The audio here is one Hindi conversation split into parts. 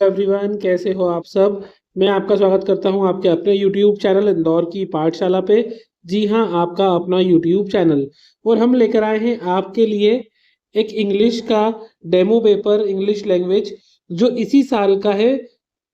एवरीवन, कैसे हो आप सब। मैं आपका स्वागत करता हूं आपके अपने यूट्यूब चैनल इंदौर की पाठशाला पे। जी हां, आपका अपना यूट्यूब चैनल। और हम लेकर आए हैं आपके लिए एक इंग्लिश का डेमो पेपर, इंग्लिश लैंग्वेज, जो इसी साल का है।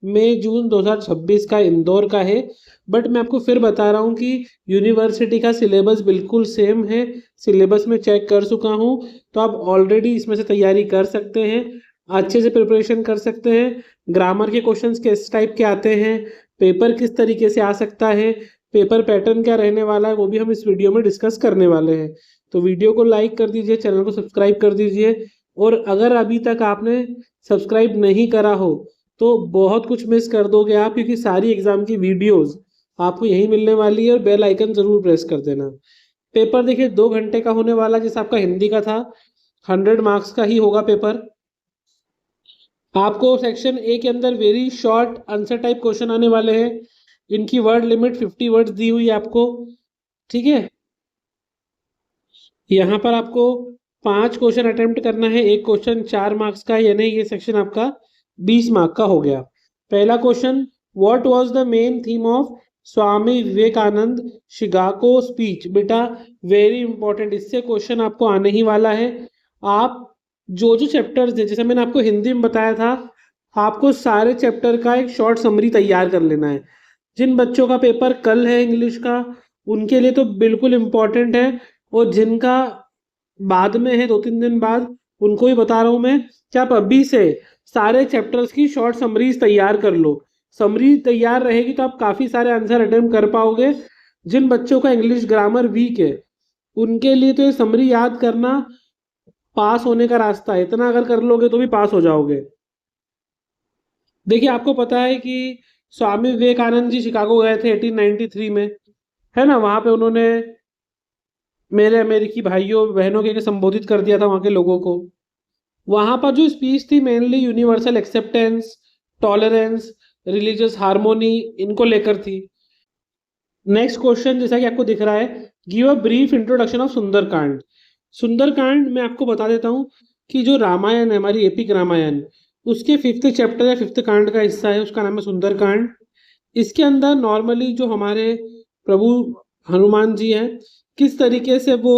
मई जून 2026 का इंदौर का है। बट मैं आपको फिर बता रहा हूँ कि यूनिवर्सिटी का सिलेबस बिल्कुल सेम है। सिलेबस में चेक कर चुका हूँ, तो आप ऑलरेडी इसमें से तैयारी कर सकते हैं, अच्छे से प्रिपरेशन कर सकते हैं। ग्रामर के क्वेश्चंस किस टाइप के आते हैं, पेपर किस तरीके से आ सकता है, पेपर पैटर्न क्या रहने वाला है, वो भी हम इस वीडियो में डिस्कस करने वाले हैं। तो वीडियो को लाइक कर दीजिए, चैनल को सब्सक्राइब कर दीजिए। और अगर अभी तक आपने सब्सक्राइब नहीं करा हो तो बहुत कुछ मिस कर दोगे आप, क्योंकि सारी एग्जाम की वीडियोस आपको यही मिलने वाली है। और बेल आइकन जरूर प्रेस कर देना। पेपर देखिए 2 घंटे का होने वाला, जैसे आपका हिंदी का था। 100 मार्क्स का ही होगा पेपर। आपको सेक्शन ए के अंदर very short answer type question आने वाले हैं। इनकी वर्ड लिमिट 50 वर्ड्स दी हुई है आपको। ठीक है। यहाँ पर आपको 5 क्वेश्चन अटेम्प्ट करना है। एक क्वेश्चन 4 मार्क्स का, यानी ये सेक्शन आपका 20 मार्क का हो गया। पहला question, what was the main theme of Swami Vivekananda Chicago speech. बेटा वेरी इंपॉर्टेंट, इससे क्वेश्चन आपको आने ही वाला है। आप जो जो चैप्टर्स है, जैसे मैंने आपको हिंदी में बताया था, आपको सारे चैप्टर का एक शॉर्ट समरी तैयार कर लेना है। जिन बच्चों का पेपर कल है इंग्लिश का, उनके लिए तो बिल्कुल इम्पोर्टेंट है। और जिनका बाद में है 2-3 दिन बाद, उनको भी बता रहा हूं मैं कि आप अभी से सारे चैप्टर्स की शॉर्ट समरीज तैयार कर लो। समरी तैयार रहेगी तो आप काफी सारे आंसर अटेम्प्ट कर पाओगे। जिन बच्चों का इंग्लिश ग्रामर वीक है, उनके लिए तो ये समरी याद करना पास होने का रास्ता है। इतना अगर कर लोगे तो भी पास हो जाओगे। देखिए आपको पता है कि स्वामी विवेकानंद जी शिकागो गए थे 1893 में, है ना। वहां पे उन्होंने मेरे अमेरिकी भाइयों बहनों के संबोधित कर दिया था वहां के लोगों को। वहां पर जो स्पीच थी mainly universal acceptance, tolerance, religious harmony, इनको लेकर थी। नेक्स्ट क्वेश्चन, जैसा कि आपको दिख रहा है, give a brief introduction of Sundarkand. Sundarkand मैं आपको बता देता हूँ कि जो रामायण है, हमारी एपिक रामायण, उसके 5th चैप्टर या 5th कांड का हिस्सा है, उसका नाम है सुंदरकांड। इसके अंदर नॉर्मली जो हमारे प्रभु हनुमान जी हैं, किस तरीके से वो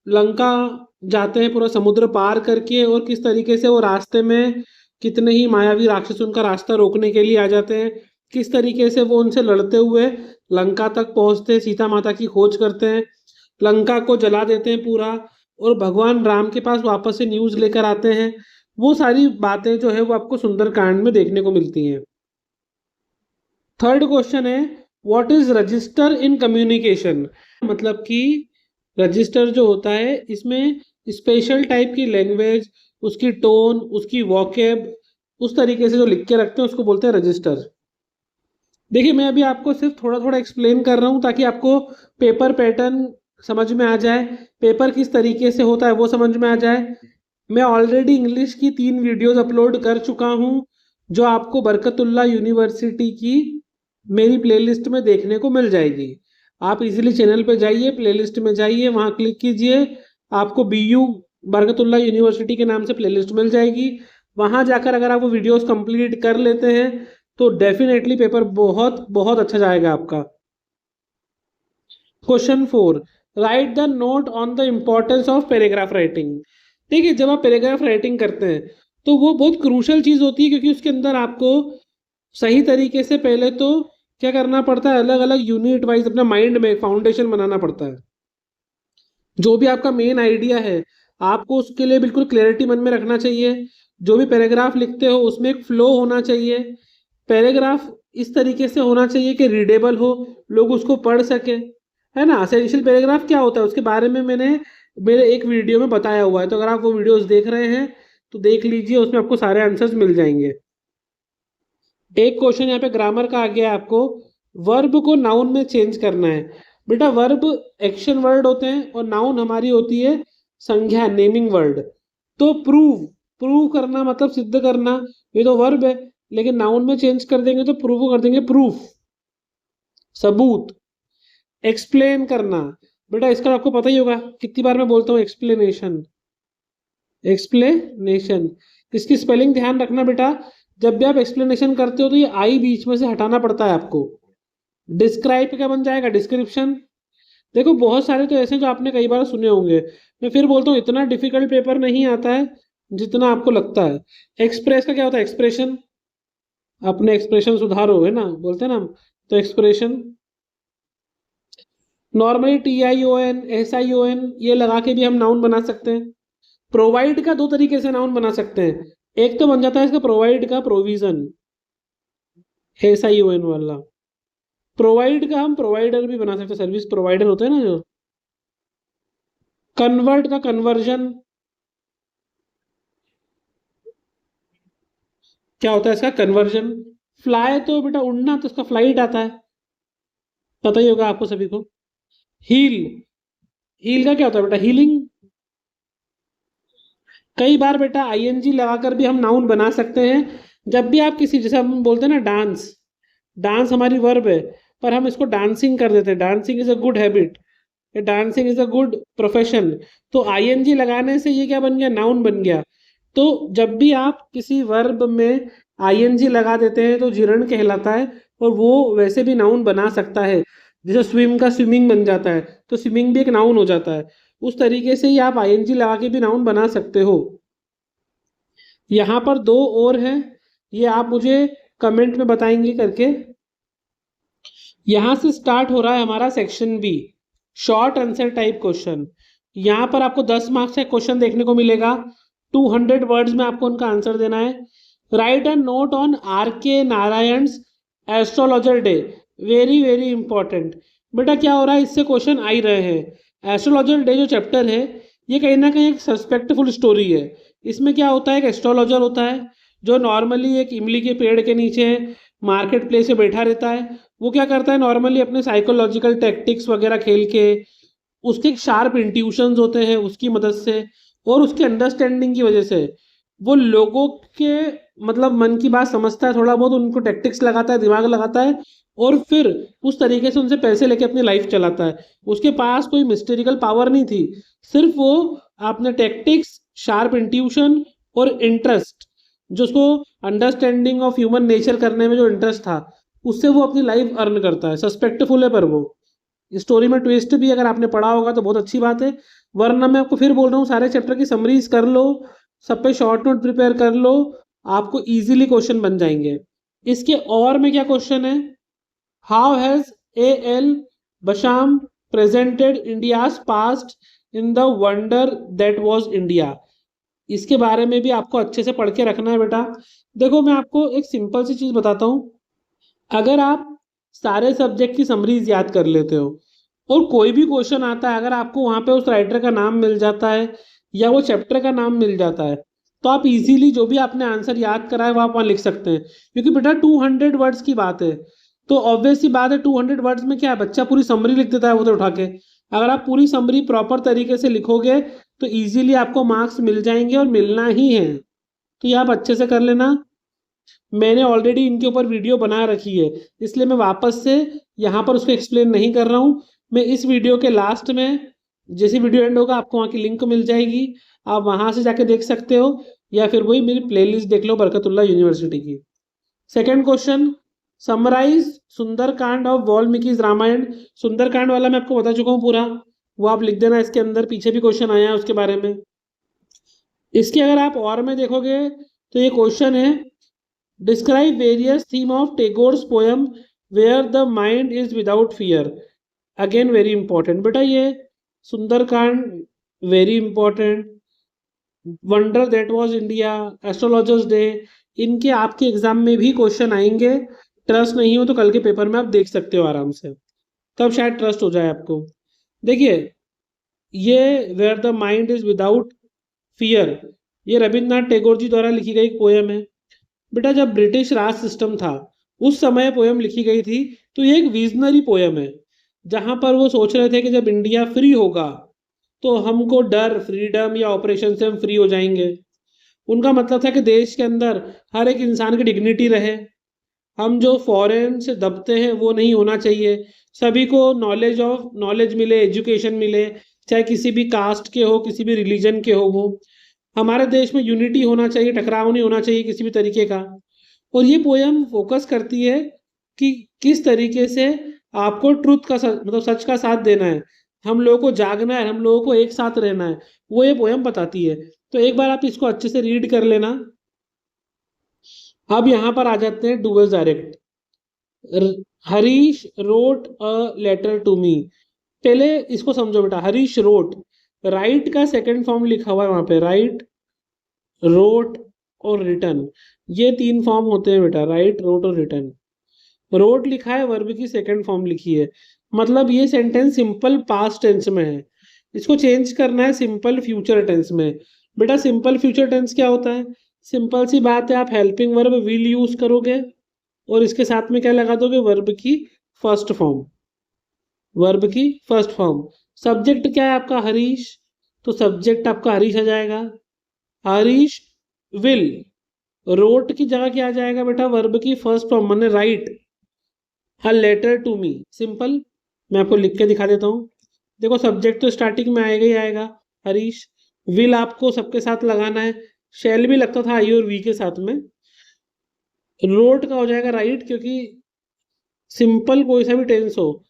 लंका जाते हैं पूरा समुद्र पार करके, और किस तरीके से वो रास्ते में कितने ही मायावी राक्षस उनका रास्ता रोकने के लिए आ जाते हैं, किस तरीके से वो उनसे लड़ते हुए लंका तक पहुंचते हैं, सीता माता की खोज करते हैं, लंका को जला देते हैं पूरा, और भगवान राम के पास वापस से न्यूज लेकर आते हैं। वो सारी बातें जो है वो आपको सुंदरकांड में देखने को मिलती हैं। थर्ड क्वेश्चन है, what is register in communication. मतलब कि रजिस्टर जो होता है, इसमें स्पेशल टाइप की लैंग्वेज, उसकी टोन, उसकी वॉकेब, उस तरीके से जो लिख के रखते हैं उसको बोलते हैं रजिस्टर। देखिए मैं अभी आपको सिर्फ थोड़ा थोड़ा एक्सप्लेन कर रहा हूँ ताकि आपको पेपर पैटर्न समझ में आ जाए, पेपर किस तरीके से होता है वो समझ में आ जाए। मैं ऑलरेडी इंग्लिश की 3 वीडियोस अपलोड कर चुका हूँ, जो आपको बरकतुल्ला यूनिवर्सिटी की मेरी प्लेलिस्ट में देखने को मिल जाएगी। आप इजीली चैनल पे जाइए, प्लेलिस्ट में जाइए, वहाँ क्लिक कीजिए, आपको BU बरकतुल्ला यूनिवर्सिटी के नाम से प्लेलिस्ट मिल जाएगी। वहाँ जाकर अगर आप वो वीडियोस कंप्लीट कर लेते हैं तो डेफिनेटली पेपर बहुत बहुत अच्छा जाएगा आपका। Question 4, right the note on the importance of paragraph writing. देखिए जब आप पैराग्राफ राइटिंग करते हैं तो वो बहुत क्रूशल चीज होती है, क्योंकि उसके अंदर आपको सही तरीके से पहले तो क्या करना पड़ता है, अलग अलग यूनिट वाइज अपना माइंड में फाउंडेशन बनाना पड़ता है। जो भी आपका मेन आइडिया है, आपको उसके लिए बिल्कुल क्लैरिटी मन में रखना चाहिए। जो भी पैराग्राफ लिखते हो उसमें एक फ्लो होना चाहिए। पैराग्राफ इस तरीके से होना चाहिए कि रीडेबल हो, लोग उसको पढ़ सके, है ना। असेंशियल पैराग्राफ क्या होता है उसके बारे में मैंने मेरे एक वीडियो में बताया हुआ है, तो अगर आप वो वीडियोस देख रहे हैं तो देख लीजिए, उसमें आपको सारे आंसर्स मिल जाएंगे। एक क्वेश्चन यहाँ पे ग्रामर का आ गया है आपको, वर्ब को नाउन में चेंज करना है। बेटा वर्ब एक्शन वर्ड होते हैं और नाउन हमारी होती है संज्ञा, नेमिंग वर्ड। तो प्रूव, प्रूव करना मतलब सिद्ध करना, ये तो वर्ब है, लेकिन नाउन में चेंज कर देंगे तो प्रूव कर देंगे प्रूफ, सबूत। एक्सप्लेन करना, बेटा इसका आपको पता ही होगा, कितनी बार मैं बोलता हूँ एक्सप्लेनेशन, एक्सप्लेनेशन। इसकी स्पेलिंग ध्यान रखना बेटा, जब भी आप एक्सप्लेनेशन करते हो तो ये आई बीच में से हटाना पड़ता है आपको। डिस्क्राइब क्या बन जाएगा, डिस्क्रिप्शन। देखो बहुत सारे तो ऐसे जो आपने कई बार सुने होंगे, मैं फिर बोलता हूँ इतना डिफिकल्ट पेपर नहीं आता है जितना आपको लगता है। एक्सप्रेस का क्या होता है, एक्सप्रेशन, अपने एक्सप्रेशन सुधारो, है ना, बोलते हैं ना हम, तो एक्सप्रेशन। नॉर्मली TION SION ये लगा के भी हम नाउन बना सकते हैं। प्रोवाइड का दो तरीके से नाउन बना सकते हैं, एक तो बन जाता है इसका प्रोवाइड का प्रोविजन, SION वाला। प्रोवाइड का हम प्रोवाइडर भी बना सकते हैं, सर्विस प्रोवाइडर होते हैं ना जो। कन्वर्ट का कन्वर्जन, क्या होता है इसका, कन्वर्जन। फ्लाई तो बेटा उड़ना, तो इसका फ्लाइट आता है, पता ही होगा आपको सभी को। हील, हील का क्या होता है बेटा, हीलिंग। कई बार बेटा ING लगाकर भी हम नाउन बना सकते हैं। जब भी आप किसी, जैसे हम बोलते हैं ना डांस, डांस हमारी वर्ब है, पर हम इसको डांसिंग कर देते हैं, dancing is a good habit, dancing is a good profession. तो ING लगाने से ये क्या बन गया, नाउन बन गया। तो जब भी आप किसी वर्ब में ING लगा देते हैं तो जिरण कहलाता है, और वो वैसे भी नाउन बना सकता है। जैसे स्विम का स्विमिंग बन जाता है, तो स्विमिंग भी एक नाउन हो जाता है। उस तरीके से ही आप ING लगा के भी नाउन बना सकते हो। यहाँ पर दो और हैं, ये आप मुझे कमेंट में बताएंगे करके। यहाँ से स्टार्ट हो रहा है हमारा section B, short answer type question. यहाँ पर आपको 10 मार्क्स का क्वेश्चन देखने को मिलेगा, 200 वर्ड्स में आपको उनका आंसर देना है। Write a note on RK Narayan astrologer day, very very important. बेटा क्या हो रहा है, इससे क्वेश्चन आ ही रहे हैं। एस्ट्रोलॉजर डे जो चैप्टर है, ये कहीं ना कहीं एक सस्पेक्टफुल स्टोरी है। इसमें क्या होता है, एक एस्ट्रोलॉजर होता है जो नॉर्मली एक इमली के पेड़ के नीचे मार्केट प्लेस में बैठा रहता है। वो क्या करता है, नॉर्मली अपने साइकोलॉजिकल टैक्टिक्स वगैरह खेल के, उसके शार्प इंट्यूशंस होते हैं उसकी मदद से, और उसके अंडरस्टैंडिंग की वजह से वो लोगों के मतलब मन की बात समझता है, थोड़ा बहुत उनको टैक्टिक्स लगाता है, दिमाग लगाता है, और फिर उस तरीके से उनसे पैसे लेके अपनी लाइफ चलाता है। उसके पास कोई मिस्टेरिकल पावर नहीं थी, सिर्फ वो आपने टैक्टिक्स, शार्प इंट्यूशन और इंटरेस्ट, जो उसको अंडरस्टैंडिंग ऑफ ह्यूमन नेचर करने में जो इंटरेस्ट था, उससे वो अपनी लाइफ अर्न करता है। सस्पेक्टफुल है, पर वो स्टोरी में ट्विस्ट भी अगर आपने पढ़ा होगा तो बहुत अच्छी बात है, वरना मैं आपको फिर बोल रहा हूँ सारे चैप्टर की समरीज कर लो, सब पे शॉर्ट नोट प्रिपेयर कर लो, आपको इजीली क्वेश्चन बन जाएंगे। इसके और में क्या क्वेश्चन है, how has A.L. Basham presented India's past in the wonder that was India. इसके बारे में भी आपको अच्छे से पढ़ के रखना है बेटा। देखो मैं आपको एक सिंपल सी चीज बताता हूँ, अगर आप सारे सब्जेक्ट की समरीज याद कर लेते हो और कोई भी क्वेश्चन आता है, अगर आपको वहां पे उस राइटर का नाम मिल जाता है या वो चैप्टर का नाम मिल जाता है, तो आप इजीली जो भी आपने आंसर याद करा है वो आप वहां लिख सकते हैं। क्योंकि बेटा 200 वर्ड्स की बात है, तो ऑब्वियस सी बात है 200 वर्ड्स में क्या है, बच्चा पूरी समरी लिख देता है वो तो उठा के। अगर आप पूरी समरी प्रॉपर तरीके से लिखोगे तो इजीली आपको मार्क्स मिल जाएंगे, और मिलना ही है। तो ये आप अच्छे से कर लेना। मैंने ऑलरेडी इनके ऊपर वीडियो बना रखी है, इसलिए मैं वापस से यहाँ पर उसको एक्सप्लेन नहीं कर रहा हूँ। मैं इस वीडियो के लास्ट में, जैसे वीडियो एंड होगा, आपको वहाँ की लिंक मिल जाएगी, आप वहाँ से जाके देख सकते हो, या फिर वही मेरी प्लेलिस्ट देख लो बरकतुल्लाह यूनिवर्सिटी की। Second question, summarise Sundarkand of Valmiki Ramayan. Sundarkand वाला मैं आपको बता चुका हूँ पूरा, वो आप लिख देना इसके अंदर, पीछे भी क्वेश्चन आया है उसके बारे में। इसके अगर आप और में देखोगे तो ये क्वेश्चन है, describe various theme of Tagore's poem where the mind is without fear. Again very important बेटा, ये Sundarkand very important, wonder that was India, astrologer's day, इनके आपके एग्जाम में भी क्वेश्चन आएंगे। ट्रस्ट नहीं हो तो कल के पेपर में आप देख सकते हो आराम से, तब शायद ट्रस्ट हो जाए आपको। देखिए ये where the mind is without fear, ये रविन्द्रनाथ टैगोर जी द्वारा लिखी गई पोएम है। बेटा जब ब्रिटिश राज सिस्टम था उस समय पोएम लिखी गई थी, तो ये एक विजनरी पोएम है, जहां पर वो सोच रहे थे कि जब इंडिया फ्री होगा तो हमको डर, फ्रीडम या ऑपरेशन से हम फ्री हो जाएंगे। उनका मतलब था कि देश के अंदर हर एक इंसान की डिग्निटी रहे, हम जो फॉरेन से दबते हैं वो नहीं होना चाहिए, सभी को नॉलेज मिले, एजुकेशन मिले, चाहे किसी भी कास्ट के हो, किसी भी रिलीजन के हो वो। हमारे देश में यूनिटी होना चाहिए, टकराव नहीं होना चाहिए किसी भी तरीके का। और ये पोयम फोकस करती है कि किस तरीके से आपको ट्रुथ का मतलब सच का साथ देना है, हम लोगों को जागना है, हम लोगों को एक साथ रहना है, वो ये पोयम बताती है। तो एक बार आप इसको अच्छे से रीड कर लेना। अब यहाँ पर आ जाते हैं do as direct. Harish wrote a letter to me. पहले इसको समझो बेटा, हरीश रोट, राइट का सेकंड फॉर्म लिखा हुआ है वहां पे, राइट, रोट और रिटर्न, ये तीन फॉर्म होते हैं बेटा, राइट, रोट और रिटर्न। रोट लिखा है, वर्ब की सेकंड फॉर्म लिखी है, मतलब ये सेंटेंस सिंपल पास्ट टेंस में है, इसको चेंज करना है सिंपल फ्यूचर टेंस में। बेटा सिंपल फ्यूचर टेंस क्या होता है? सिंपल सी बात है, आप हेल्पिंग वर्ब विल यूज करोगे और इसके साथ में क्या लगा दोगे? वर्ब की फर्स्ट फॉर्म, वर्ब की फर्स्ट फॉर्म। सब्जेक्ट क्या है आपका? हरीश, तो सब्जेक्ट आपका हरीश आ जाएगा, हरीश विल। रोट की जगह क्या आ जाएगा बेटा? वर्ब की फर्स्ट फॉर्म माने write a letter to me. Simple, मैं आपको लिख के दिखा देता हूँ। देखो सब्जेक्ट तो स्टार्टिंग में आएगा ही आएगा, हरीश। विल आपको सबके साथ लगाना है, शैल भी लगता था आई और वी के साथ में। रोट का हो जाएगा राइट, क्योंकि सिंपल कोई सा भी टेंस हो,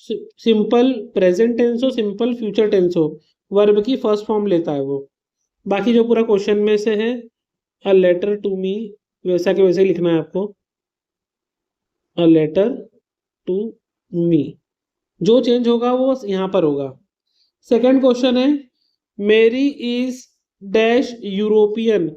सिंपल प्रेजेंट टेंस हो, सिंपल फ्यूचर टेंस हो, वर्ब की फर्स्ट फॉर्म लेता है वो। बाकी जो पूरा क्वेश्चन में से है, अ लेटर टू मी, वैसा के वैसे ही लिखना है आपको, अ लेटर टू मी। जो चेंज होगा वो यहाँ पर होगा। सेकंड क्वेश्चन है, मेरी इज डैश यूरोपियन।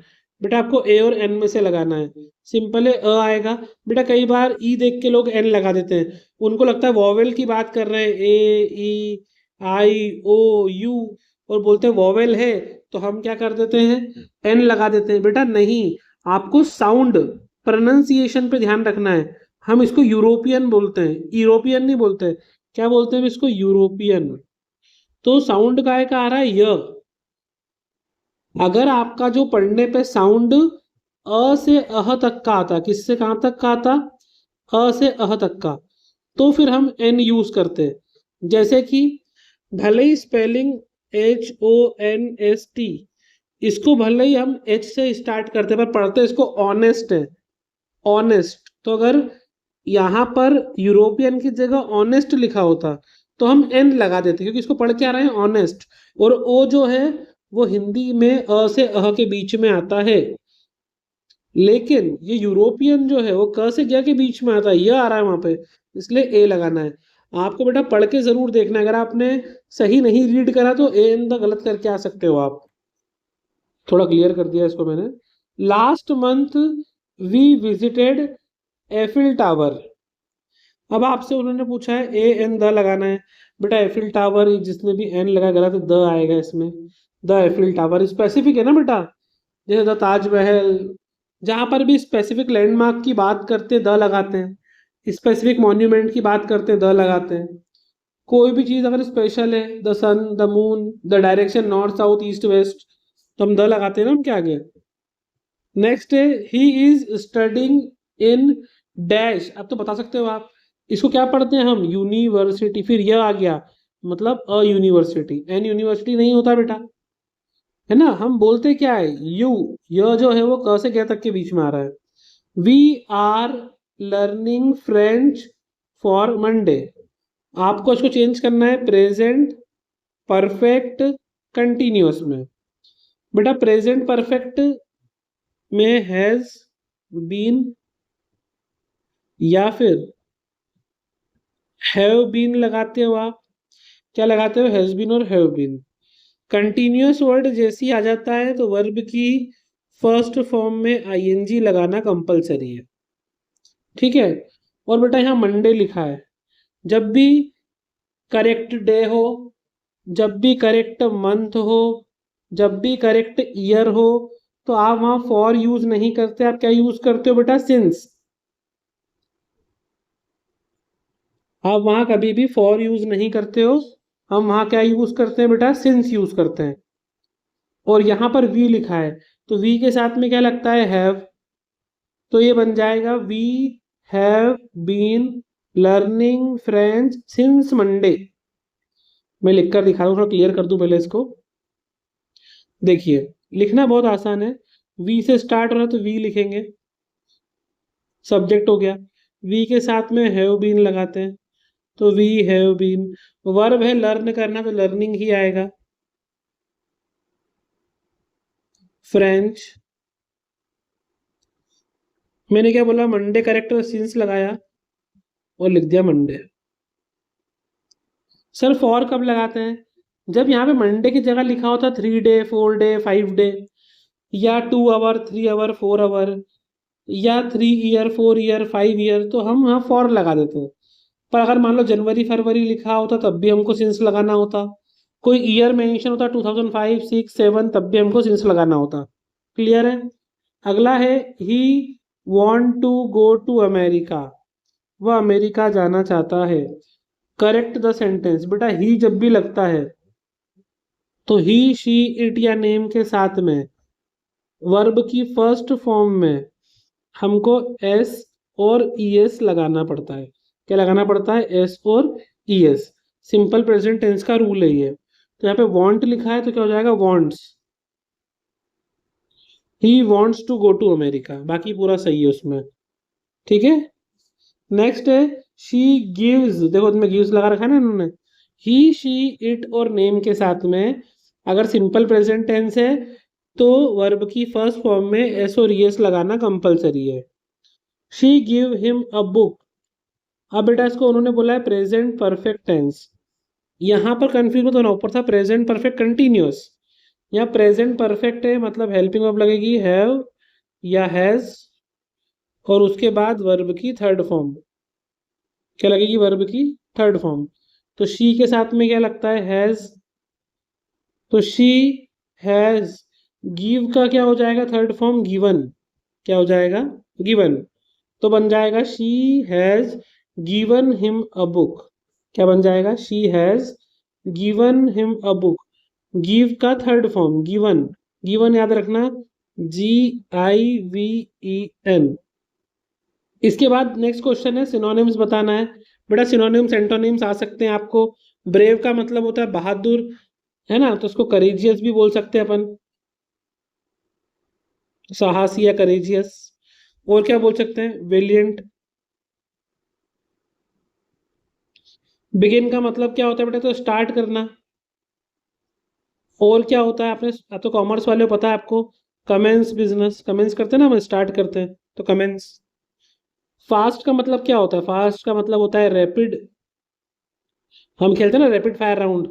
बेटा आपको ए और एन में से लगाना है। सिंपल है, अ आएगा। बेटा कई बार ई देख के लोग एन लगा देते हैं, उनको लगता है वॉवेल की बात कर रहे हैं, ए ई आई ओ यू, और बोलते हैं वॉवेल है, तो हम क्या कर देते हैं? एन लगा देते हैं। बेटा नहीं, आपको साउंड प्रोनाउंसिएशन पे ध्यान रखना है। हम इसको यूरोपियन बोलते हैं, यूरोपियन नहीं बोलते। क्या बोलते हैं हम इसको? यूरोपियन। तो साउंड का है का आ रहा है य। अगर आपका जो पढ़ने पे साउंड अ से अह तक का आता, किससे कहां तक का आता? अ से अह तक का, तो फिर हम एन यूज करते हैं। जैसे कि भले ही स्पेलिंग HONEST, इसको भले ही हम एच से स्टार्ट करते हैं पर पढ़ते इसको ऑनेस्ट है, ऑनेस्ट। तो अगर यहाँ पर यूरोपियन की जगह ऑनेस्ट लिखा होता तो हम एन लगा देते, क्योंकि इसको पढ़ के आ रहे हैं ऑनेस्ट। और ओ जो है वो हिंदी में अ से अह के बीच में आता है, लेकिन ये यूरोपियन जो है वो क से क्या के बीच में आता है, ये आ रहा है वहां पे, इसलिए ए लगाना है। आपको बेटा पढ़ के जरूर देखना है, अगर आपने सही नहीं रीड करा तो ए इन द गलत करके आ सकते हो आप। थोड़ा क्लियर कर दिया इसको मैंने। Last month we visited Eiffel tower. अब आपसे उन्होंने पूछा है ए एन द लगाना है। बेटा एफिल टावर, जिसने भी एन लगा गलत है, द आएगा इसमें। द एफिल टावर स्पेसिफिक है ना बेटा, जैसे द ताजमहल, जहां पर भी स्पेसिफिक लैंडमार्क की बात करते हैं द लगाते हैं, स्पेसिफिक मॉन्यूमेंट की बात करते हैं द लगाते हैं। कोई भी चीज अगर स्पेशल है, the sun, the moon, the direction north south east west, तो हम द लगाते हैं ना उनके आगे। नेक्स्ट है, he is studying in dash. अब तो बता सकते हो आप, इसको क्या पढ़ते हैं हम? यूनिवर्सिटी। फिर यह आ गया, मतलब अ यूनिवर्सिटी, एन यूनिवर्सिटी नहीं होता बेटा, है ना। हम बोलते क्या है? यू, यह जो है वो क से क्या तक के बीच में आ रहा है। We are learning French for Monday. आपको इसको चेंज करना है प्रेजेंट परफेक्ट कंटिन्यूअस में। बेटा प्रेजेंट परफेक्ट में हैज बीन या फिर हैव बीन लगाते हो आप। क्या लगाते हो? हैज बीन और हैव बीन। कंटिन्यूअस वर्ड जैसे ही आ जाता है तो वर्ब की फर्स्ट फॉर्म में आईएनजी लगाना कंपलसरी है, ठीक है। और बेटा यहाँ मंडे लिखा है, जब भी करेक्ट डे हो, जब भी करेक्ट मंथ हो, जब भी करेक्ट ईयर हो, तो आप वहां फॉर यूज नहीं करते, आप क्या यूज करते हो बेटा? सिंस। आप वहां कभी भी फॉर यूज नहीं करते हो, हम वहां क्या यूज करते हैं बेटा? सिंस यूज करते हैं। और यहां पर वी लिखा है, तो वी के साथ में क्या लगता है? हैव। तो ये बन जाएगा we have been learning French since Monday. मैं लिखकर दिखा रहा हूँ, थोड़ा क्लियर कर दूं पहले इसको। देखिए लिखना बहुत आसान है, वी से स्टार्ट हो रहा है तो वी लिखेंगे, सब्जेक्ट हो गया। वी के साथ में हैव बीन लगाते हैं, तो वी हैव बीन। वर्ब है लर्न करना, तो लर्निंग ही आएगा। फ्रेंच, मैंने क्या बोला, मंडे करेक्ट सिंस लगाया और लिख दिया मंडे। सर फॉर कब लगाते हैं? जब यहाँ पे मंडे की जगह लिखा होता 3 डे 4 डे 5 डे, या 2 आवर 3 आवर 4 आवर, या 3 ईयर 4 ईयर 5 ईयर, तो हम यहाँ फॉर लगा देते हैं। पर अगर मान लो जनवरी फरवरी लिखा होता तब भी हमको सिंस लगाना होता। कोई ईयर मेंशन होता 2005 6 7, तब भी हमको सिंस लगाना होता। क्लियर है? अगला है he want to go to America, वह अमेरिका जाना चाहता है। Correct the sentence. बेटा ही जब भी लगता है तो ही शी इट या नेम के साथ में वर्ब की फर्स्ट फॉर्म में हमको एस और ईएस लगाना पड़ता है। क्या लगाना पड़ता है? एस और ईएस। सिंपल प्रेजेंट टेंस का रूल है ये। तो यहाँ पे वांट लिखा है तो क्या हो जाएगा? Wants. He wants to go to America, बाकी पूरा सही है उसमें। ठीक है। नेक्स्ट है शी गिव्स, देखो इसमें गिव्स लगा रखा है ना इन्होंने। ही शी इट और नेम के साथ में अगर सिंपल प्रेजेंट टेंस है तो वर्ब की फर्स्ट फॉर्म में एस और ईएस लगाना कंपलसरी है। She give him a book. अब बेटा इसको उन्होंने बोला है प्रेजेंट परफेक्ट टेंस। यहाँ पर कंफ्यूज मत होना, ऊपर था प्रेजेंट परफेक्ट कंटिन्यूअस, यहाँ प्रेजेंट परफेक्ट है, मतलब हेल्पिंग वर्ब लगेगी हैव या हैज, और उसके बाद वर्ब की थर्ड फॉर्म। क्या लगेगी? वर्ब की थर्ड फॉर्म। तो शी के साथ में क्या लगता है? हैज। तो शी हैज। गिव का क्या हो जाएगा? Third form given. क्या हो जाएगा? गिवन। तो बन जाएगा she has given him a book. क्या बन जाएगा? She has given him a book. Give का थर्ड फॉर्म गिवन। गिवन याद रखना, GIVEN। इसके बाद नेक्स्ट क्वेश्चन है सिनोनिम्स बताना है। बेटा सिनोनिम्स एंटोनिम्स आ सकते हैं आपको। ब्रेव का मतलब होता है बहादुर, है ना, तो उसको करेजियस भी बोल सकते हैं अपन, साहसी या करेजियस। और क्या बोल सकते हैं? वेलिएंट। बिगिन का मतलब क्या होता है बेटा? तो स्टार्ट करना। और क्या होता है? आपने, आप तो कॉमर्स वाले हो, पता है आपको। कमेंस बिजनेस, कमेंस करते हैं ना हम, स्टार्ट करते हैं तो कमेंस। फास्ट का मतलब क्या होता है? फास्ट का मतलब होता है रैपिड। हम खेलते हैं ना रैपिड फायर राउंड,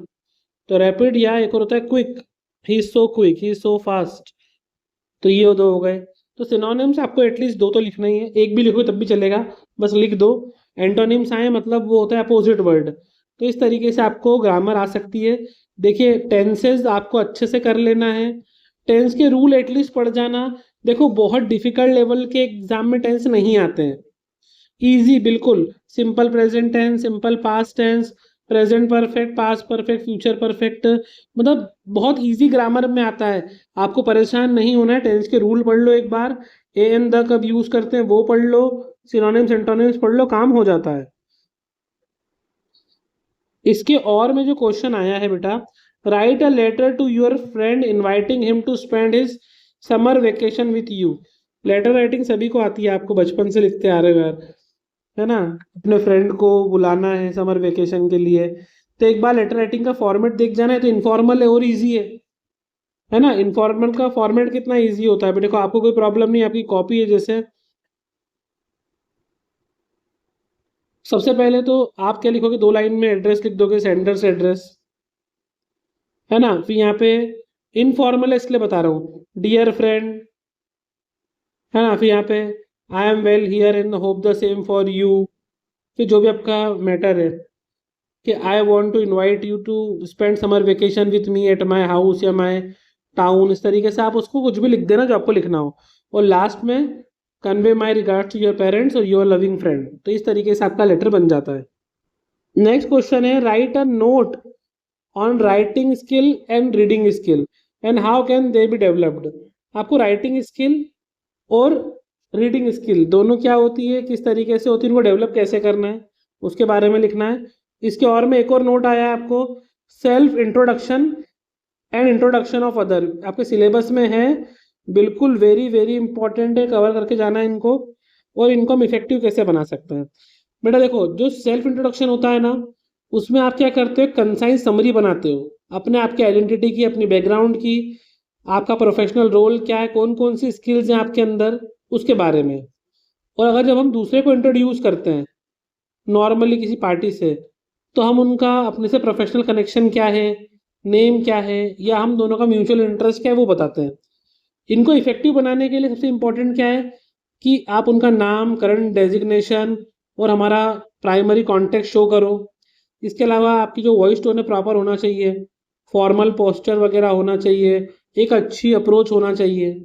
तो रैपिड, या एक और होता है quick. He is so quick, he is so fast. तो ये दो हो गए। तो सिनोनिम्स आपको एटलीस्ट दो तो लिखना ही है, एक भी लिखो तब भी चलेगा, बस लिख दो। एंटोनिम्स आए मतलब वो होता है अपोजिट वर्ड। तो इस तरीके से आपको ग्रामर आ सकती है। देखिए टेंसेज आपको अच्छे से कर लेना है, टेंस के रूल एटलीस्ट पढ़ जाना। देखो बहुत डिफिकल्ट लेवल के एग्जाम में टेंस नहीं आते हैं, इजी बिल्कुल। Simple present tense, simple past tense, present perfect, past perfect, future perfect, मतलब बहुत इजी ग्रामर में आता है। आपको परेशान नहीं होना है, टेंस के रूल पढ़ लो एक बार, ए एन द कब यूज करते हैं वो पढ़ लो, सिनोनिम्स एंटोनिम्स पढ़ लो, काम हो जाता है। इसके और में जो क्वेश्चन आया है बेटा, write a letter to your friend inviting him to spend his summer vacation with you. Letter writing सभी को आती है, आपको बचपन से लिखते आ रहे हो यार, है ना। अपने फ्रेंड को बुलाना है समर वेकेशन के लिए, तो एक बार लेटर राइटिंग का फॉर्मेट देख जाना है, तो इनफॉर्मल है और इजी है ना। इनफॉर्मल का फॉर्मेट कितना इजी होता है बेटे, देखो आपको कोई प्रॉब्लम नहीं, आपकी कॉपी है जैसे। सबसे पहले तो आप क्या लिखोगे? 2 लाइन में एड्रेस लिख दोगे, सेंडर्स एड्रेस, है ना। फिर यहाँ पे इनफॉर्मल है इसलिए बता रहा हूँ, डियर फ्रेंड, है ना। फिर यहाँ पे I am well here in hope the same for you. फिर जो भी आपका मैटर है कि I want to invite you to spend summer vacation with me at my house या माई टाउन, इस तरीके से आप उसको कुछ भी लिख देना जो आपको लिखना हो। और लास्ट में convey my regards to your parents और योर लविंग फ्रेंड, तो इस तरीके से आपका लेटर बन जाता है। नेक्स्ट क्वेश्चन है write a note on writing skill and reading skill and how can they be developed. आपको राइटिंग स्किल और रीडिंग स्किल दोनों क्या होती है, किस तरीके से होती है, इनको डेवलप कैसे करना है, उसके बारे में लिखना है। इसके और में एक और नोट आया है आपको, self introduction and introduction of other, आपके सिलेबस में है, बिल्कुल वेरी वेरी इंपॉर्टेंट है, कवर करके जाना है इनको। और इनको हम इफेक्टिव कैसे बना सकते हैं। बेटा देखो, जो सेल्फ इंट्रोडक्शन होता है ना, उसमें आप क्या करते हो, कंसाइज समरी बनाते हो अपने आप की आइडेंटिटी की, अपनी बैकग्राउंड की, आपका प्रोफेशनल रोल क्या है, कौन कौन सी स्किल्स हैं आपके अंदर, उसके बारे में। और अगर जब हम दूसरे को इंट्रोड्यूस करते हैं नॉर्मली किसी पार्टी से, तो हम उनका अपने से प्रोफेशनल कनेक्शन क्या है, नेम क्या है, या हम दोनों का म्यूचुअल इंटरेस्ट क्या है, वो बताते हैं। इनको इफेक्टिव बनाने के लिए सबसे इम्पोर्टेंट क्या है कि आप उनका नाम, करंट डेजिग्नेशन और हमारा प्राइमरी कॉन्टेक्ट शो करो। इसके अलावा आपकी जो वॉइस टोन है प्रॉपर होना चाहिए, फॉर्मल पोस्चर वगैरह होना चाहिए, एक अच्छी अप्रोच होना चाहिए।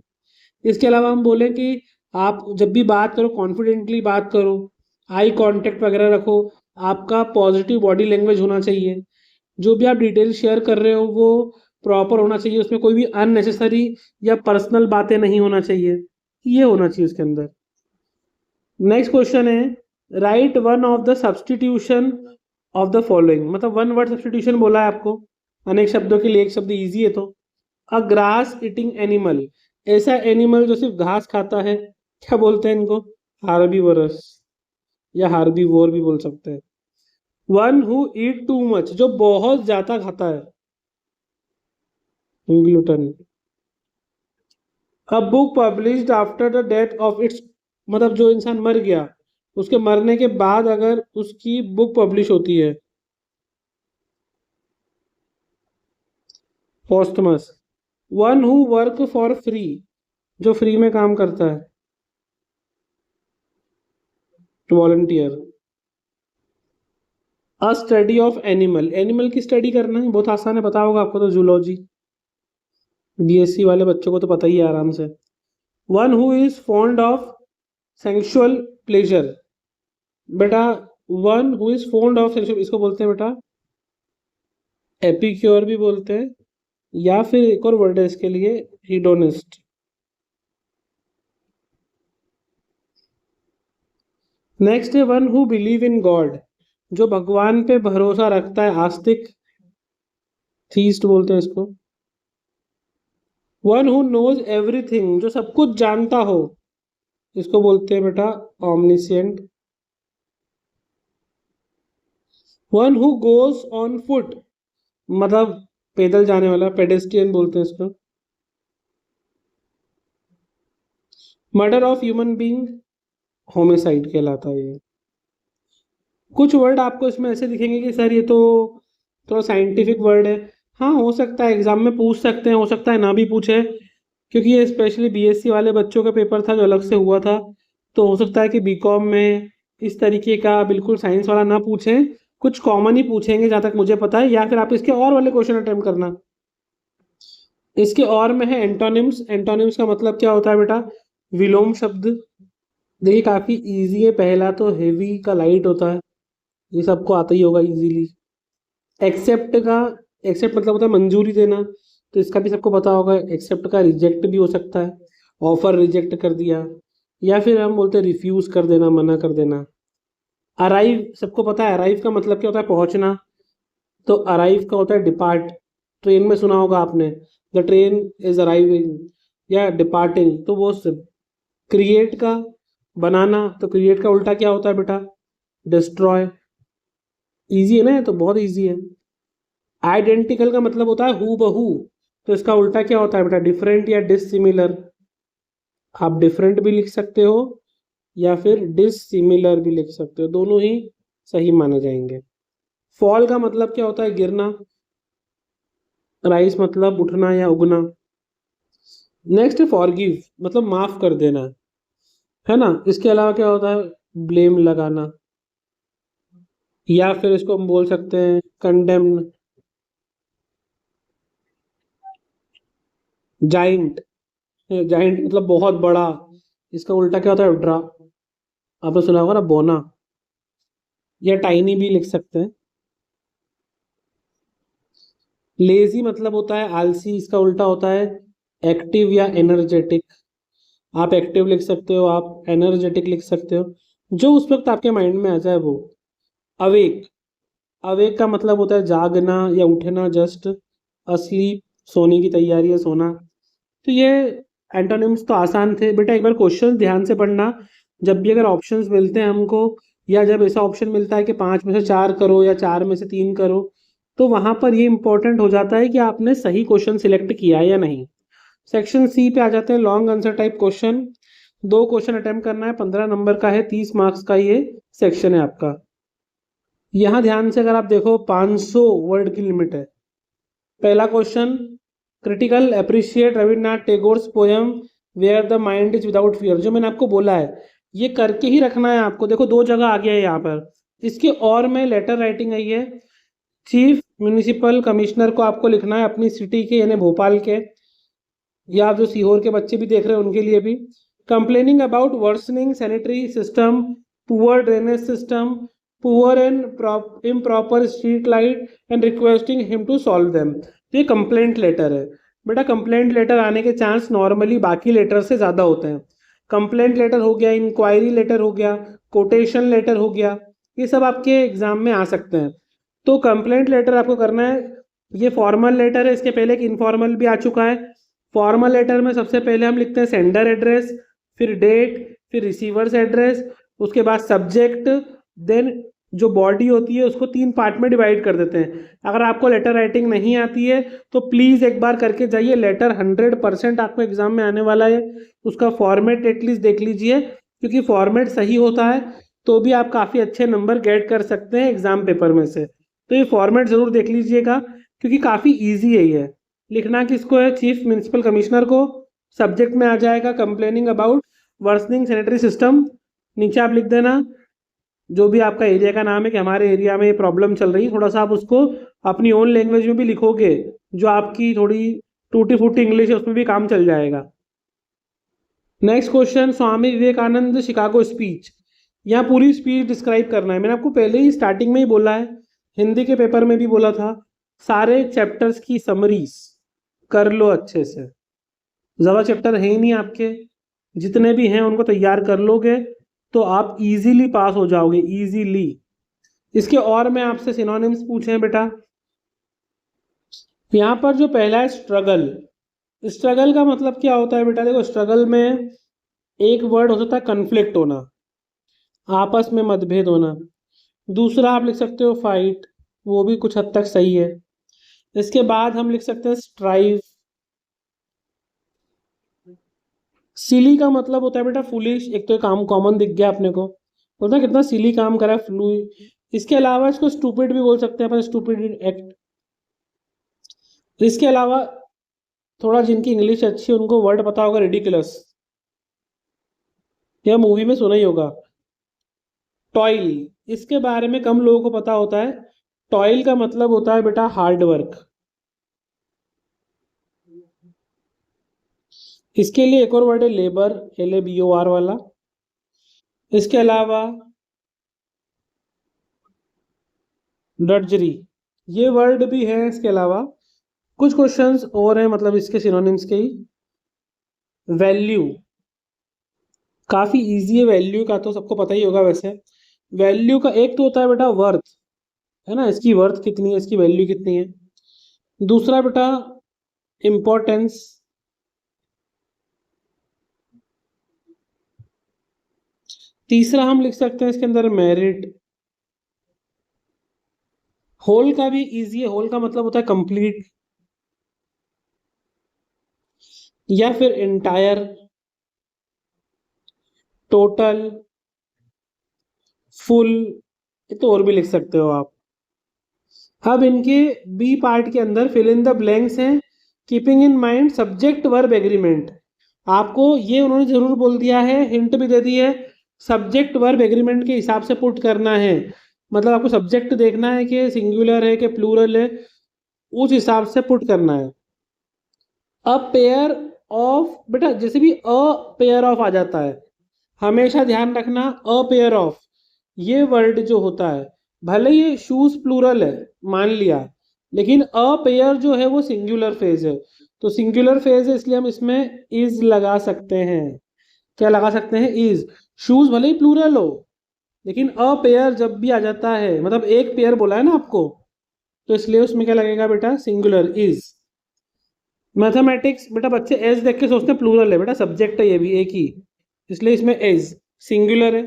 इसके अलावा हम बोलें कि आप जब भी बात करो कॉन्फिडेंटली बात करो, आई कांटेक्ट वगैरह रखो, आपका पॉजिटिव बॉडी लैंग्वेज होना चाहिए, जो भी आप डिटेल शेयर कर रहे हो वो प्रॉपर होना चाहिए, उसमें कोई भी अननेसेसरी या पर्सनल बातें नहीं होना चाहिए, ये होना चाहिए उसके अंदर। नेक्स्ट क्वेश्चन है, right one of the substitution of the following, मतलब वन वर्ड सब्सटीट्यूशन बोला है आपको, अनेक शब्दों के लिए एक शब्द इजी है तो। अ ग्रास ईटिंग एनिमल, ऐसा एनिमल जो सिर्फ घास खाता है, क्या बोलते हैं इनको, हार्बीवोरस या हार्बीवोर भी बोल सकते हैं। One who eat too much, जो बहुत ज्यादा खाता है, gluten. A book published after the death of its, मतलब जो इंसान मर गया उसके मरने के बाद अगर उसकी बुक पब्लिश होती है, posthumous. One who work for free, जो फ्री में काम करता है, volunteer. A study of animal, animal की स्टडी करना है, बहुत आसान है, पता होगा आपको तो, जूलॉजी, बीएससी वाले बच्चों को तो पता ही है आराम से। One who is fond of sensual pleasure, बेटा one who is fond of sensual, इसको बोलते हैं बेटा एपिक्योर भी बोलते हैं, या फिर एक और वर्ड है इसके लिए, हीडोनिस्ट। नेक्स्ट है one who believe in God, जो भगवान पे भरोसा रखता है, आस्तिक, थीस्ट बोलते हैं इसको। वन हु नोज एवरीथिंग, जो सब कुछ जानता हो, इसको बोलते हैं बेटा omniscient. One who goes on foot, मतलब पैदल जाने वाला, पेडेस्ट्रियन बोलते हैं इसको। Murder of human being, homicide कहलाता है ये। कुछ वर्ड आपको इसमें ऐसे दिखेंगे कि सर ये तो थोड़ा साइंटिफिक वर्ड है, हाँ हो सकता है एग्जाम में पूछ सकते हैं, हो सकता है ना भी पूछे, क्योंकि ये स्पेशली बीएससी वाले बच्चों का पेपर था जो अलग से हुआ था, तो हो सकता है कि बीकॉम में इस तरीके का बिल्कुल साइंस वाला ना पूछें, कुछ कॉमन ही पूछेंगे जहाँ तक मुझे पता है, या फिर आप इसके और वाले क्वेश्चन अटेम्प्ट करना। इसके और में है एंटोनिम्स, एंटोनिम्स का मतलब क्या होता है बेटा, विलोम शब्द। देखिए काफी इजी है, पहला तो हेवी का लाइट होता है, ये सबको आता ही होगा इजीली। एक्सेप्ट का, एक्सेप्ट मतलब होता है मंजूरी देना, तो इसका भी सबको पता होगा, एक्सेप्ट का रिजेक्ट भी हो सकता है, ऑफर रिजेक्ट कर दिया, या फिर हम बोलते हैं रिफ्यूज कर देना, मना कर देना। अराइव सबको पता है, अराइव का मतलब क्या होता है, पहुंचना, तो अराइव का होता है डिपार्ट, ट्रेन में सुना होगा आपने, द ट्रेन इज अराइविंग, या डिपार्टिंग, तो वो सब। क्रिएट का, बनाना, तो क्रिएट का उल्टा क्या होता है बेटा, डिस्ट्रॉय। इजी है ना, ये तो बहुत इजी है। आइडेंटिकल का मतलब होता है हु बहू, तो इसका उल्टा क्या होता है बेटा, डिफरेंट या डिसिमिलर। आप डिफरेंट भी लिख सकते हो या फिर डिसिमिलर भी लिख सकते हो, दोनों ही सही माने जाएंगे। फॉल का मतलब क्या होता है, गिरना। राइज मतलब उठना या उगना। नेक्स्ट है फॉरगिव, मतलब माफ कर देना, है ना। इसके अलावा क्या होता है, ब्लेम लगाना, या फिर इसको हम बोल सकते हैं कंडेम। जाइंट, जाइंट मतलब बहुत बड़ा, इसका उल्टा क्या होता है, ड्रा। आपने सुना होगा ना बोना, या टाइनी भी लिख सकते हैं। लेजी मतलब होता है आलसी, इसका उल्टा होता है एक्टिव या एनर्जेटिक। आप एक्टिव लिख सकते हो, आप एनर्जेटिक लिख सकते हो, जो उस वक्त आपके माइंड में आ जाए वो। अवेक, अवेक का मतलब होता है जागना या उठना, जस्ट अस्लीप, सोने की तैयारी है, सोना। तो ये एंटोनिम्स तो आसान थे बेटा, एक बार क्वेश्चन ध्यान से पढ़ना, जब भी अगर ऑप्शंस मिलते हैं हमको, या जब ऐसा ऑप्शन मिलता है कि 5 में से 4 करो या 4 में से 3 करो, तो वहाँ पर ये इंपॉर्टेंट हो जाता है कि आपने सही क्वेश्चन सिलेक्ट किया है या नहीं। सेक्शन सी पे आ जाते हैं, long answer type question. 2 question attempt करना है, 15 नंबर का है, 30 मार्क्स का ये सेक्शन है आपका। यहाँ ध्यान से अगर आप देखो 500 वर्ड की लिमिट है। पहला question, critical appreciate Rabindranath Tagore's poem where the mind is without fear. जो मैंने आपको बोला है ये करके ही रखना है आपको। देखो 2 जगह आ गया है यहाँ पर। इसके और में लेटर राइटिंग आई है, चीफ म्यूनिसिपल कमिश्नर को आपको लिखना है अपनी सिटी के, यानी भोपाल के, या आप जो सीहोर के बच्चे भी देख रहे हैं उनके लिए भी। Complaining about worsening sanitary system, poor drainage system, poor and improper street light and requesting him to solve them. तो ये कंप्लेंट लेटर है बेटा। कंप्लेंट लेटर आने के चांस नॉर्मली बाकी लेटर से ज़्यादा होते हैं। कंप्लेंट लेटर हो गया, इंक्वायरी लेटर हो गया, कोटेशन लेटर हो गया, ये सब आपके एग्जाम में आ सकते हैं। तो कंप्लेंट लेटर आपको करना है। ये फॉर्मल लेटर है, इसके पहले एक इनफॉर्मल भी आ चुका है। फॉर्मल लेटर में सबसे पहले हम लिखते हैं सेंडर एड्रेस, फिर डेट, फिर रिसीवर्स एड्रेस, उसके बाद सब्जेक्ट, देन जो बॉडी होती है उसको 3 पार्ट में डिवाइड कर देते हैं। अगर आपको लेटर राइटिंग नहीं आती है तो प्लीज़ एक बार करके जाइए। लेटर 100% आपको एग्जाम में आने वाला है। उसका फॉर्मेट एटलीस्ट देख लीजिए, क्योंकि फॉर्मेट सही होता है तो भी आप काफ़ी अच्छे नंबर गेट कर सकते हैं एग्जाम पेपर में से। तो ये फॉर्मेट ज़रूर देख लीजिएगा, क्योंकि काफ़ी ईजी है ये। लिखना किसको है? चीफ म्यूनिसिपल कमिश्नर को। सब्जेक्ट में आ जाएगा complaining about worsening sanitary system. नीचे आप लिख देना जो भी आपका एरिया का नाम है कि हमारे एरिया में ये प्रॉब्लम चल रही है। थोड़ा सा आप उसको अपनी ओन लैंग्वेज में भी लिखोगे, जो आपकी थोड़ी टूटी फूटी इंग्लिश है उसमें भी काम चल जाएगा। नेक्स्ट क्वेश्चन, स्वामी विवेकानंद शिकागो स्पीच। यहाँ पूरी स्पीच डिस्क्राइब करना है। मैंने आपको पहले ही स्टार्टिंग में ही बोला है, हिंदी के पेपर में भी बोला था, सारे चैप्टर्स की समरीज कर लो अच्छे से। ज़्यादा चैप्टर है ही नहीं आपके, जितने भी हैं उनको तैयार कर लोगे तो आप इजीली पास हो जाओगे, इजीली। इसके और मैं आपसे सिनोनिम्स पूछे हैं बेटा। यहाँ पर जो पहला है स्ट्रगल। स्ट्रगल का मतलब क्या होता है बेटा? देखो स्ट्रगल में एक वर्ड हो सकता है कन्फ्लिक्ट होना, आपस में मतभेद होना। दूसरा आप लिख सकते हो फाइट, वो भी कुछ हद तक सही है। इसके बाद हम लिख सकते हैं स्ट्राइव। सिली का मतलब होता है बेटा फुलिश। एक तो काम कॉमन दिख गया अपने को, बोलता है कितना सिली काम करा है, फ्लू। इसके अलावा इसको स्टूपिड भी बोल सकते हैं अपन, स्टूपिड एक्ट। इसके अलावा थोड़ा जिनकी इंग्लिश अच्छी है उनको वर्ड पता होगा रिडिकुलस, यह मूवी में सुना ही होगा। टॉयल, इसके बारे में कम लोगों को पता होता है। टॉयल का मतलब होता है बेटा हार्ड वर्क। इसके लिए एक और वर्ड है लेबर, LABOR वाला। इसके अलावा डर्जरी, ये वर्ड भी है। इसके अलावा कुछ क्वेश्चंस और हैं, मतलब इसके सिनोनिम्स के ही। वैल्यू काफ़ी इजी है, वैल्यू का तो सबको पता ही होगा वैसे। वैल्यू का एक तो होता है बेटा वर्थ, है ना, इसकी वर्थ कितनी है, इसकी वैल्यू कितनी है। दूसरा बेटा इम्पोर्टेंस। तीसरा हम लिख सकते हैं इसके अंदर मेरिट। होल का भी इजी है, होल का मतलब होता है कंप्लीट, या फिर इंटायर, टोटल, फुल, तो और भी लिख सकते हो आप। अब इनके बी पार्ट के अंदर फिल इन द ब्लैंक्स हैं, keeping in mind subject verb agreement. आपको ये उन्होंने जरूर बोल दिया है, हिंट भी दे दी है, सब्जेक्ट वर्ब एग्रीमेंट के हिसाब से पुट करना है। मतलब आपको सब्जेक्ट देखना है कि सिंगुलर है कि प्लूरल है, उस हिसाब से पुट करना है। अ पेयर ऑफ, बेटा जैसे भी अ पेयर ऑफ आ जाता है, हमेशा ध्यान रखना अ पेयर ऑफ ये वर्ड जो होता है, भले ये शूज प्लूरल है मान लिया, लेकिन अ पेयर जो है वो सिंगुलर फेज है। तो सिंगुलर फेज है इसलिए हम इसमें इज लगा सकते हैं। क्या लगा सकते हैं? इज। शूज भले ही प्लूरल हो, लेकिन अ पेयर जब भी आ जाता है, मतलब एक पेयर बोला है ना आपको, तो इसलिए उसमें क्या लगेगा बेटा? Singular, is. मैथमेटिक्स बेटा बच्चे एज देख के सोचते हैं प्लूरल है, बेटा सब्जेक्ट है ये भी एक ही, इसलिए इसमें एज। सिंगुलर है।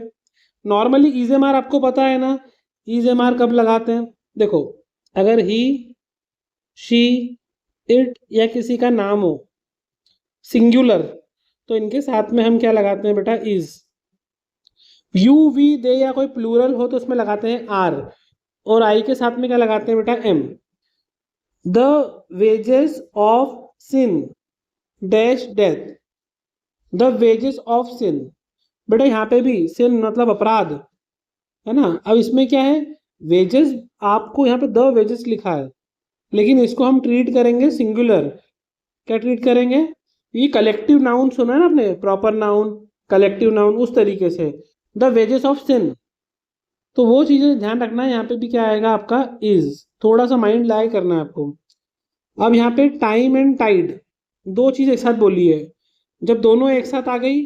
नॉर्मली इजेमार आपको पता है ना, इजेमार कब लगाते हैं? देखो, अगर ही, शी, इट या किसी का नाम हो सिंगुलर, तो इनके साथ में हम क्या लगाते हैं बेटा? इज। यू, वी, दे या कोई प्लूरल हो तो उसमें लगाते हैं आर, और आई के साथ में क्या लगाते हैं बेटा? M. The wages of sin dash death, the wages of sin. बेटा यहाँ पे भी सिन मतलब अपराध है ना। अब इसमें क्या है? वेजेस, आपको यहाँ पे द वेजेस लिखा है, लेकिन इसको हम ट्रीट करेंगे सिंगुलर। क्या ट्रीट करेंगे? ये कलेक्टिव नाउन सुना है ना आपने, प्रॉपर नाउन, कलेक्टिव नाउन, उस तरीके से द वेजेस ऑफ सिन। तो वो चीजें ध्यान रखना है। यहाँ पे भी क्या आएगा आपका? इज। थोड़ा सा माइंड लाई करना है आपको। अब यहाँ पे टाइम एंड टाइड, दो चीज एक साथ बोली है। जब दोनों एक साथ आ गई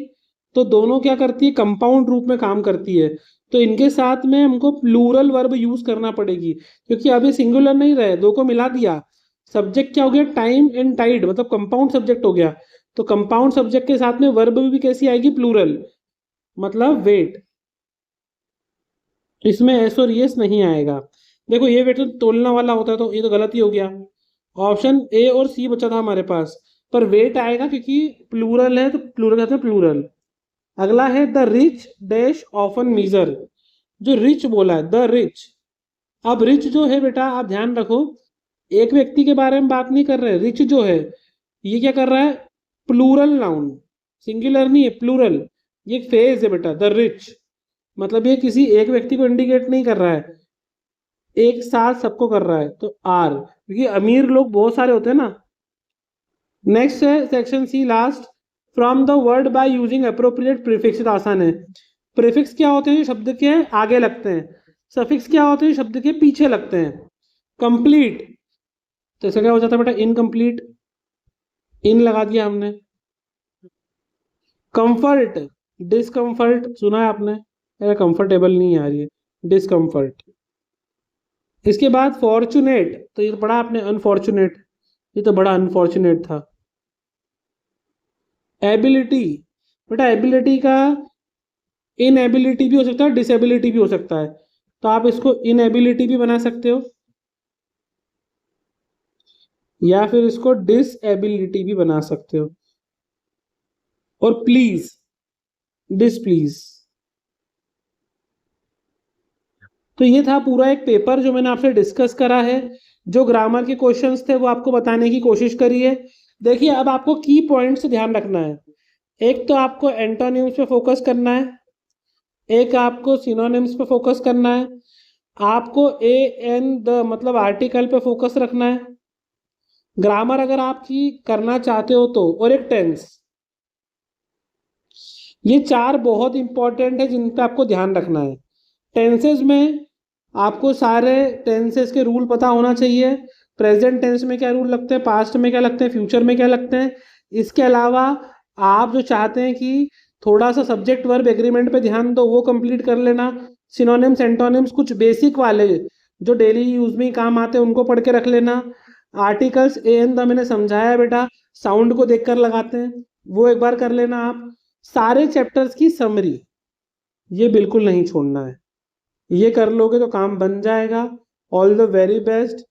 तो दोनों क्या करती है? कंपाउंड रूप में काम करती है। तो इनके साथ में हमको प्लूरल वर्ब यूज करना पड़ेगी, क्योंकि अभी सिंगुलर नहीं रहे, दो को मिला दिया। सब्जेक्ट क्या हो गया? टाइम एंड टाइड, मतलब कंपाउंड सब्जेक्ट हो गया। तो कंपाउंड सब्जेक्ट के साथ में वर्ब भी कैसी आएगी? प्लूरल, मतलब वेट। इसमें एस और यस नहीं आएगा। देखो ये वेट तो तोलना वाला होता है, तो ये तो गलत ही हो गया। ऑप्शन ए और सी बचा था हमारे पास, पर वेट आएगा क्योंकि प्लूरल है, तो प्लूरल कहते हैं प्लूरल। अगला है the rich dash often measure. जो रिच बोला है, द रिच। अब रिच जो है बेटा, आप ध्यान रखो, एक व्यक्ति के बारे में बात नहीं कर रहे। रिच जो है ये क्या कर रहा है? प्लूरल नाउन, सिंगुलर नहीं है, प्लूरल। ये फेज है बेटा, द रिच। मतलब ये किसी एक व्यक्ति को इंडिकेट नहीं कर रहा है, एक साथ सबको कर रहा है, तो आर, क्योंकि अमीर लोग बहुत सारे होते हैं ना। नेक्स्ट है section C, last. From the word by using appropriate prefix. आसान है। प्रीफिक्स क्या होते हैं? जो शब्द के आगे लगते हैं। सफिक्स क्या होते हैं? शब्द के पीछे लगते हैं। कंप्लीट, तो इसका क्या हो जाता है बेटा? इनकम्प्लीट, इन लगा दिया हमने। कंफर्ट, डिसकंफर्ट, सुना है आपने? अरे कंफर्टेबल नहीं आ रही है, डिसकंफर्ट। इसके बाद फॉर्चुनेट, तो ये पढ़ा आपने अनफॉर्चुनेट, ये तो बड़ा अनफॉर्चुनेट था। एबिलिटी, बेटा एबिलिटी का इनएबिलिटी भी हो सकता है, डिसेबिलिटी भी हो सकता है, तो आप इसको इनएबिलिटी भी बना सकते हो, या फिर इसको डिसएबिलिटी भी बना सकते हो। और प्लीज, डिसप्लीज। तो ये था पूरा एक पेपर जो मैंने आपसे डिस्कस करा है। जो ग्रामर के क्वेश्चंस थे वो आपको बताने की कोशिश करी है। देखिए अब आपको की पॉइंट्स ध्यान रखना है। एक तो आपको एंटोनिम्स पे फोकस करना है, एक आपको सिनोनिम्स पे फोकस करना है, आपको ए एन द मतलब आर्टिकल पे फोकस रखना है, ग्रामर अगर आपकी करना चाहते हो तो, और एक टेंस। ये चार बहुत इंपॉर्टेंट है जिन पे आपको ध्यान रखना है। टेंसेज में आपको सारे टेंसेस के रूल पता होना चाहिए। प्रेजेंट टेंस में क्या रूल लगते हैं, पास्ट में क्या लगते हैं, फ्यूचर में क्या लगते हैं। इसके अलावा आप जो चाहते हैं कि थोड़ा सा सब्जेक्ट वर्ब एग्रीमेंट पे ध्यान दो, वो कंप्लीट कर लेना। सिनोनिम्स एंटोनिम्स कुछ बेसिक वाले जो डेली यूज में काम आते हैं उनको पढ़ के रख लेना। आर्टिकल्स ए एन द मैंने समझाया बेटा, साउंड को देखकर लगाते हैं, वो एक बार कर लेना आप। सारे चैप्टर्स की समरी ये बिल्कुल नहीं छोड़ना है, ये कर लोगे तो काम बन जाएगा। All the very best.